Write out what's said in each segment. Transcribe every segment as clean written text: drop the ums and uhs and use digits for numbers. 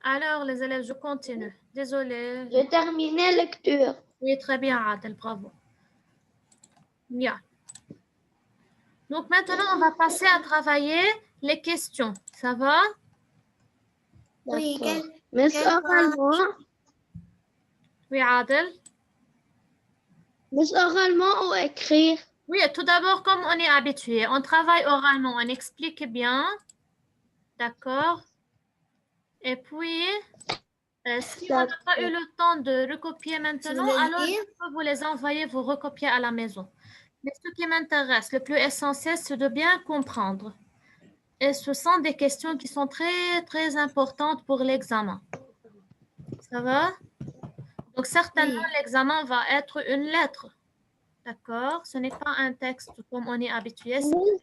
Alors, les élèves, je continue. Désolée. J'ai terminé la lecture. Oui, très bien, Adel, bravo. Bien. Donc, maintenant, on va passer à travailler les questions. Ça va? Oui, mais oralement, Oui, Adel. mais oralement ou écrire? Oui, tout d'abord, comme on est habitué, on travaille oralement, on explique bien. D'accord? Et puis, si on n'a pas eu le temps de recopier maintenant, alors je peux vous les envoyer, vous recopier à la maison. Mais ce qui m'intéresse, le plus essentiel, c'est de bien comprendre. Et ce sont des questions qui sont très, très importantes pour l'examen. Ça va? Donc, certainement, l'examen va être une lettre. D'accord? Ce n'est pas un texte comme on est habitué. Nous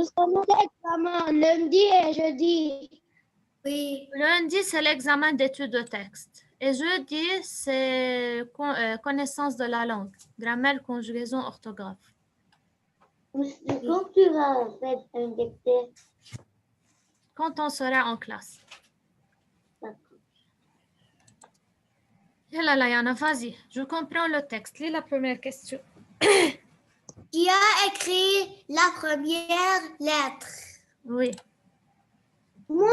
sommes l'examen lundi et jeudi. Oui. Lundi, c'est l'examen d'études de texte. Et jeudi, c'est connaissance de la langue, grammaire, conjugaison, orthographe. Quand tu vas faire un dictée? Quand on sera en classe. Yalla, Yana, vas-y, je comprends le texte. Lis la première question. Qui a écrit la première lettre? Oui. Moi.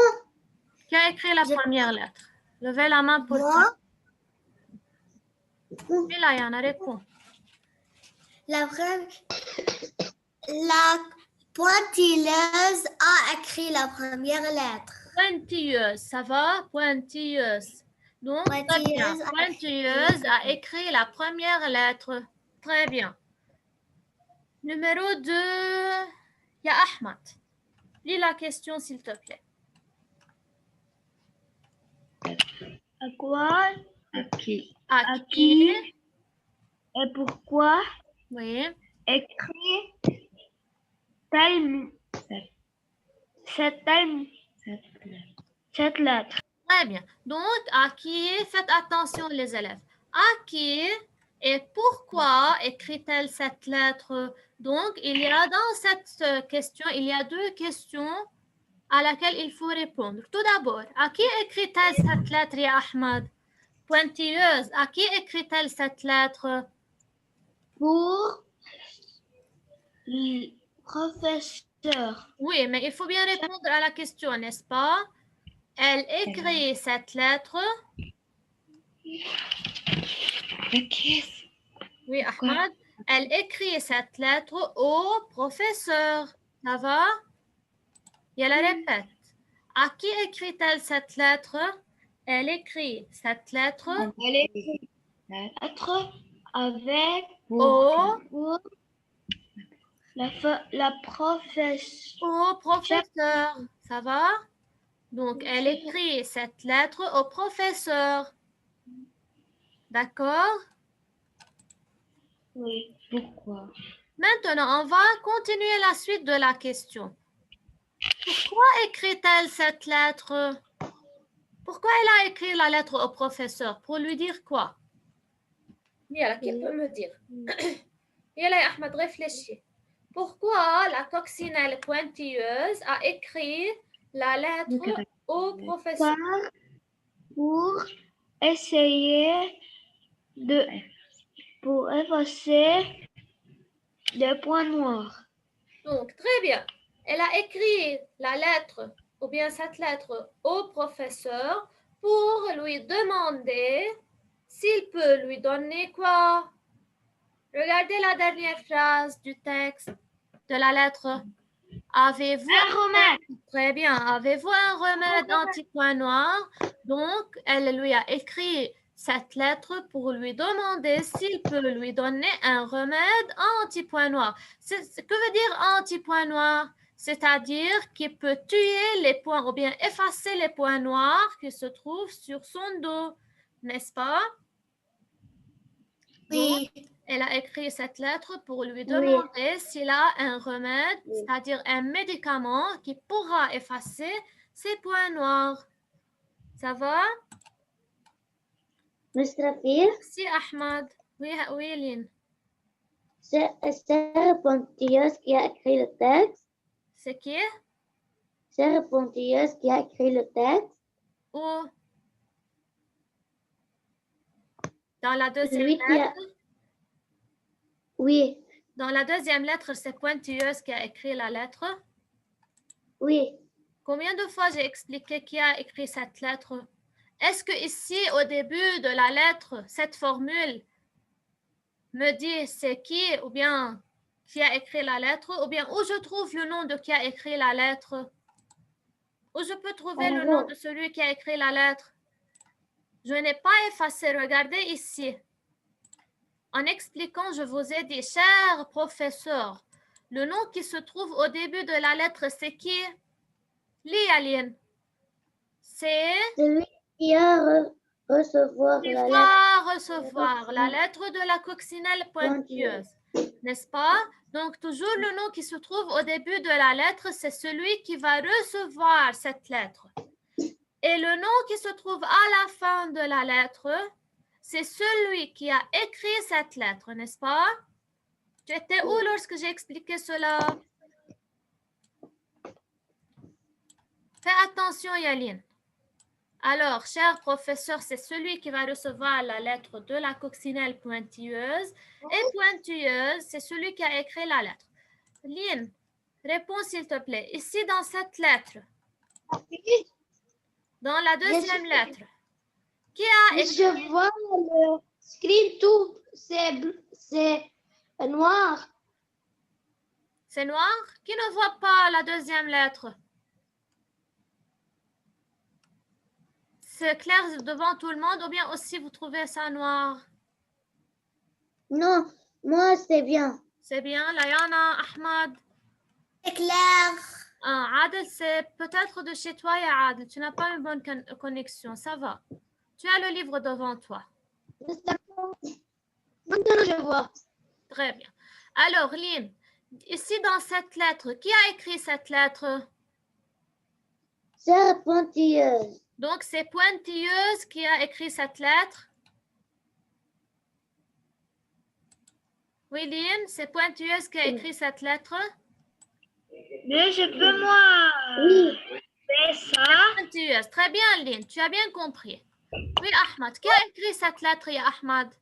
Qui a écrit la première lettre? Levez la main pour Moi. Yalla, Yana, réponds. La pointilleuse a écrit la première lettre. Pointilleuse, ça va? Pointilleuse. Donc, très bien. Pointilleuse a écrit la première lettre. Très bien. Numéro 2, il y a Ahmad. Lis la question, s'il te plaît. À quoi? À qui? Et pourquoi? Oui. Écrit cette lettre. Très bien. Donc, à qui? Faites attention, les élèves. À qui et pourquoi écrit-elle cette lettre? Donc, il y a dans cette question, il y a deux questions à laquelle il faut répondre. Tout d'abord, à qui écrit-elle cette lettre, ya Ahmad? Pointilleuse, à qui écrit-elle cette lettre? Pour le professeur. Oui, mais il faut bien répondre à la question, n'est-ce pas? Elle écrit cette lettre. Oui, Ahmad. Elle écrit cette lettre au professeur. Ça va? Et elle répète. À qui écrit-elle cette lettre? Elle écrit cette lettre. Elle écrit lettre avec Au la professeur. Ça va? Donc, elle écrit cette lettre au professeur. D'accord? Oui, pourquoi? Maintenant, on va continuer la suite de la question. Pourquoi écrit-elle cette lettre? Pourquoi elle a écrit la lettre au professeur? Pour lui dire quoi? Yalla, qui peut me dire? Yalla, Ahmed, réfléchis. Pourquoi la coccinelle pointilleuse a écrit la lettre au professeur? Pour essayer pour effacer les points noirs. Donc, très bien. Elle a écrit la lettre, ou bien cette lettre, au professeur pour lui demander s'il peut lui donner quoi? Regardez la dernière phrase du texte de la lettre. Avez-vous un remède? Très bien. Avez-vous un remède anti-point noir? Donc, elle lui a écrit cette lettre pour lui demander s'il peut lui donner un remède anti-point noir. Que veut dire anti-point noir? C'est-à-dire qu'il peut tuer les points ou bien effacer les points noirs qui se trouvent sur son dos, n'est-ce pas? Oui. Donc, elle a écrit cette lettre pour lui demander s'il a un remède, c'est-à-dire un médicament qui pourra effacer ces points noirs. Ça va? Miss Rafir, Merci, Ahmad. Oui, oui, Lynn. c'est Sarah Pontilleuse qui a écrit le texte. C'est qui? Sarah Pontilleuse qui a écrit le texte. Où? Dans la deuxième Celui qui a... lettre? Oui, Dans la deuxième lettre, c'est pointilleuse qui a écrit la lettre. oui. Combien de fois j'ai expliqué qui a écrit cette lettre? Est-ce que ici, au début de la lettre, cette formule me dit c'est qui ou bien qui a écrit la lettre ou bien où je trouve le nom de qui a écrit la lettre? Où je peux trouver le nom de celui qui a écrit la lettre? Je n'ai pas effacé. Regardez ici. En expliquant, je vous ai dit, cher professeur, le nom qui se trouve au début de la lettre, c'est qui? Aline. C'est? Celui qui a recevoir Qui la lettre. va recevoir la lettre de la coccinelle pointilleuse, n'est-ce pas? Donc, toujours le nom qui se trouve au début de la lettre, c'est celui qui va recevoir cette lettre. Et le nom qui se trouve à la fin de la lettre, c'est celui qui a écrit cette lettre, n'est-ce pas? Tu étais où lorsque j'ai expliqué cela? Fais attention, Yaline. Alors, cher professeur, c'est celui qui va recevoir la lettre de la coccinelle pointilleuse. Et pointilleuse, c'est celui qui a écrit la lettre. Lynn, réponds s'il te plaît. Ici, dans cette lettre, dans la deuxième lettre, qui a écrit? Je vois le script tout, c'est noir. C'est noir? Qui ne voit pas la deuxième lettre? C'est clair devant tout le monde ou bien aussi vous trouvez ça noir? Non, moi c'est bien. C'est bien, Layana, Ahmad. C'est clair. Adel, c'est peut-être de chez toi, ya Adel. Tu n'as pas une bonne connexion, ça va. Tu as le livre devant toi. Maintenant je vois. Très bien. Alors, Lynn, ici dans cette lettre, qui a écrit cette lettre? C'est pointilleuse. Donc, c'est pointilleuse qui a écrit cette lettre. Oui, Lynn, c'est pointilleuse qui a écrit cette lettre. Mais je peux moi faire ça. Pointilleuse. Très bien, Lynn, tu as bien compris. Oui, Ahmad, qui a écrit cette lettre, ya Ahmad?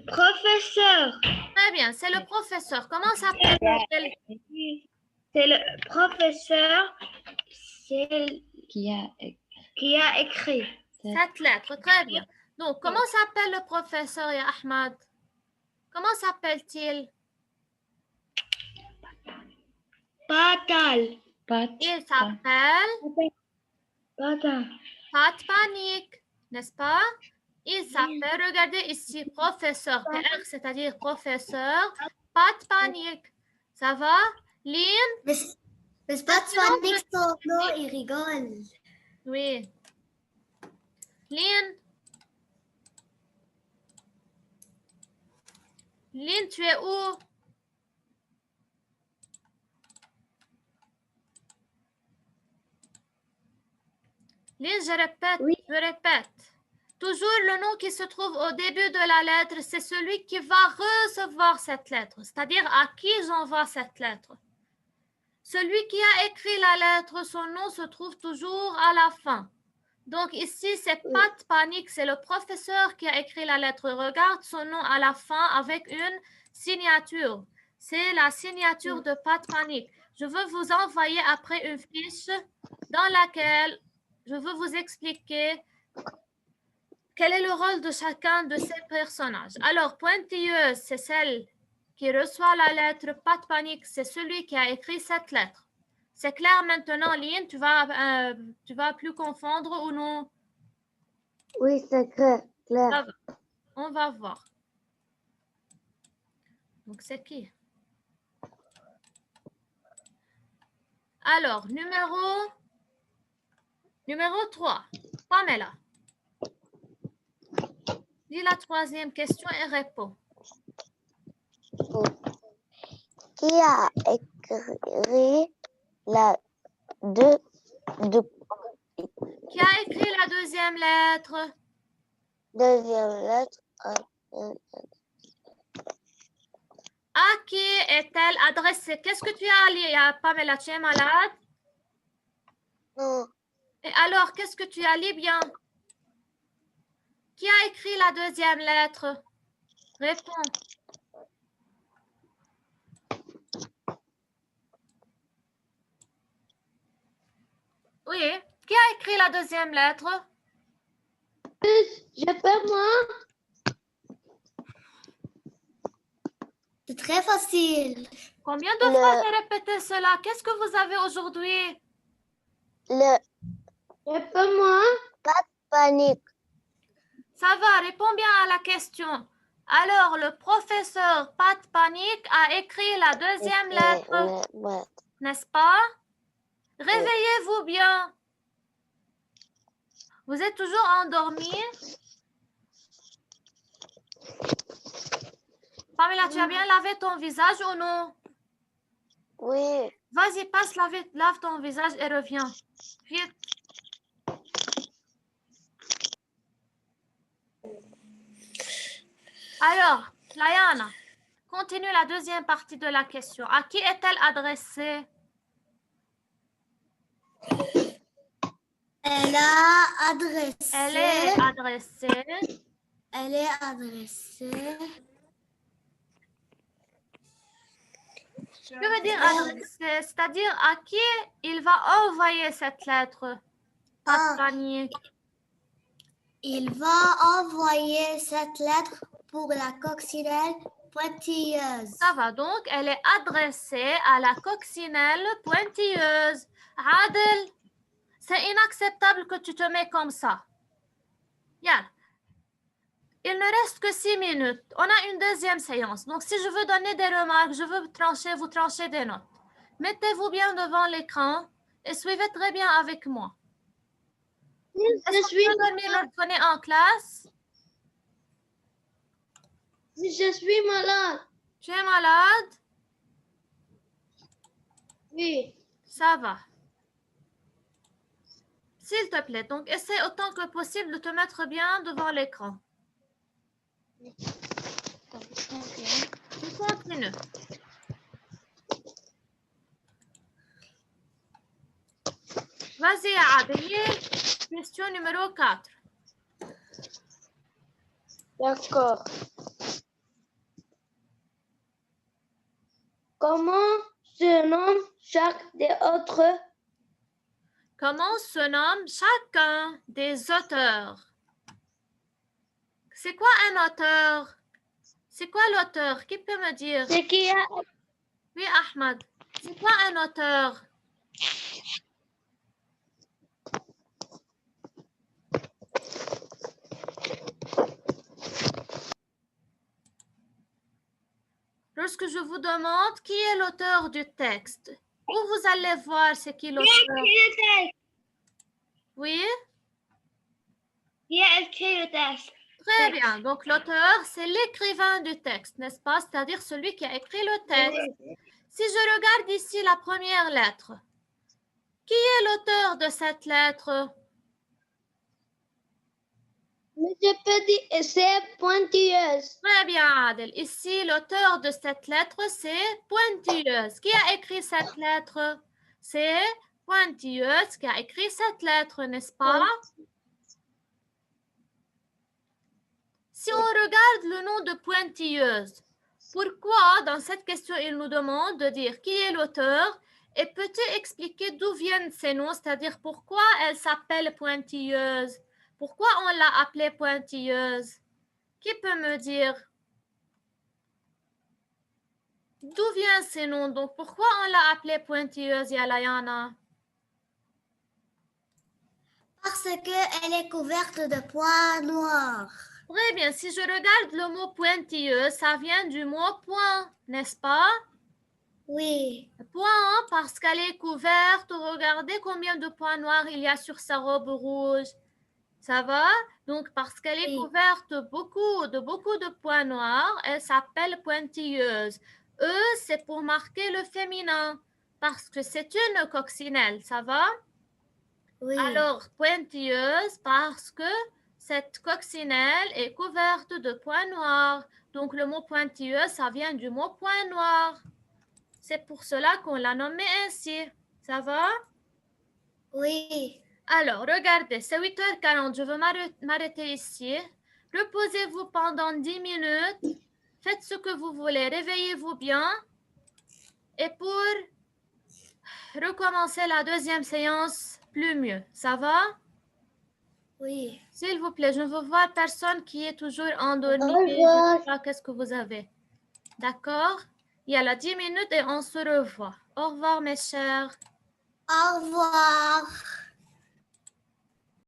Professeur. Très bien, c'est le professeur. Comment s'appelle-t-il? C'est le professeur qui a écrit cette lettre. Très bien. Donc, comment s'appelle le professeur, ya Ahmad? Comment s'appelle-t-il? Patal. Il s'appelle Patal. Pas de panique, n'est-ce pas? Il s'appelle, regardez ici, professeur, PR, c'est-à-dire professeur. Pas de panique. Ça va? Lynn? Mais pas de panique, son nom, il rigole. Oui. Lynn? Lynn, tu es où? Lynn, je répète. Toujours le nom qui se trouve au début de la lettre, c'est celui qui va recevoir cette lettre, c'est-à-dire à qui j'envoie cette lettre. Celui qui a écrit la lettre, son nom se trouve toujours à la fin. Donc ici, c'est pas de panique, c'est le professeur qui a écrit la lettre. Regarde son nom à la fin avec une signature. C'est la signature de pas de panique. Je veux vous envoyer après une fiche dans laquelle je veux vous expliquer quel est le rôle de chacun de ces personnages. Alors, pointilleuse, c'est celle qui reçoit la lettre. Pas de panique, c'est celui qui a écrit cette lettre. C'est clair maintenant, Lynn, tu vas plus confondre ou non? Oui, c'est clair. Ça va. On va voir. Donc, c'est qui? Alors, numéro 3, Pamela. Lis la troisième question et réponds. Qui a écrit la Qui a écrit la deuxième lettre? deuxième lettre? À qui est-elle adressée? Qu'est-ce que tu as lu, Pamela? Tu es malade? Non. Et alors, qu'est-ce que tu as lu bien? Qui a écrit la deuxième lettre? Réponds. Oui. Qui a écrit la deuxième lettre? Je peux moi? C'est très facile. Combien de fois j'ai répété cela? Qu'est-ce que vous avez aujourd'hui? Je peux moi? Pas de panique. Ça va, réponds bien à la question. Alors, le professeur, pas de panique, a écrit la deuxième lettre, n'est-ce pas? Réveillez-vous bien. Vous êtes toujours endormi? Pamela, tu as bien lavé ton visage ou non? Oui. Vas-y, passe, lave ton visage et reviens. Vite. Alors, Layana, continue la deuxième partie de la question. À qui est-elle adressée? Elle a adressé. Elle est adressée. Elle est adressée. Je veux dire adressée, c'est-à-dire à qui il va envoyer cette lettre. Pas de panique. Il va envoyer cette lettre pour la coccinelle pointilleuse. Ça va donc, elle est adressée à la coccinelle pointilleuse. Adel, c'est inacceptable que tu te mets comme ça. Yann, il ne reste que 6 minutes. On a une deuxième séance. Donc, si je veux donner des remarques, je veux trancher, vous tranchez des notes. Mettez-vous bien devant l'écran et suivez très bien avec moi. Est-ce que tu peux dormir lorsqu'on est en classe? Je suis malade. Tu es malade? Oui. Ça va. S'il te plaît, donc essaie autant que possible de te mettre bien devant l'écran. Tu continues. Vas-y, Adèle. Question numéro 4. D'accord. Comment se nomme chaque des autres? Comment se nomme chacun des auteurs? C'est quoi un auteur? C'est quoi l'auteur? Qui peut me dire? C'est qui a... Oui, Ahmed. C'est quoi un auteur? Lorsque je vous demande qui est l'auteur du texte, où vous allez voir c'est qui l'auteur? Oui? Qui a écrit le texte? Très bien. Donc, l'auteur, c'est l'écrivain du texte, n'est-ce pas? C'est-à-dire celui qui a écrit le texte. Si je regarde ici la première lettre, qui est l'auteur de cette lettre? Mais je peux dire c'est pointilleuse. Très bien, Adel. Ici, l'auteur de cette lettre, c'est pointilleuse. Qui a écrit cette lettre? C'est pointilleuse qui a écrit cette lettre, n'est-ce pas? Si on regarde le nom de pointilleuse, pourquoi dans cette question il nous demande de dire qui est l'auteur et peut-il expliquer d'où viennent ces noms, c'est-à-dire pourquoi elle s'appelle pointilleuse? Pourquoi on l'a appelée pointilleuse? Qui peut me dire? D'où viennent ces noms? Donc pourquoi on l'a appelée pointilleuse, Yalayana? Parce qu'elle est couverte de points noirs. Très bien, si je regarde le mot pointilleuse, ça vient du mot point, n'est-ce pas? Oui. Point parce qu'elle est couverte. Regardez combien de points noirs il y a sur sa robe rouge. Ça va? Donc, parce qu'elle est couverte de beaucoup de points noirs, elle s'appelle pointilleuse. E, c'est pour marquer le féminin parce que c'est une coccinelle. Ça va? Oui. Alors, pointilleuse parce que cette coccinelle est couverte de points noirs. Donc, le mot pointilleuse, ça vient du mot point noir. C'est pour cela qu'on l'a nommée ainsi. Ça va? Oui. Alors, regardez, c'est 8h40. Je veux m'arrêter ici. Reposez-vous pendant 10 minutes. Faites ce que vous voulez. Réveillez-vous bien. Et pour recommencer la deuxième séance, plus mieux. Ça va? Oui. S'il vous plaît, je ne veux voir personne qui est toujours endormi. Au Je revoir. ne sais pas qu'est-ce que vous avez. D'accord? Il y a la 10 minutes et on se revoit. Au revoir, mes chers. Au revoir.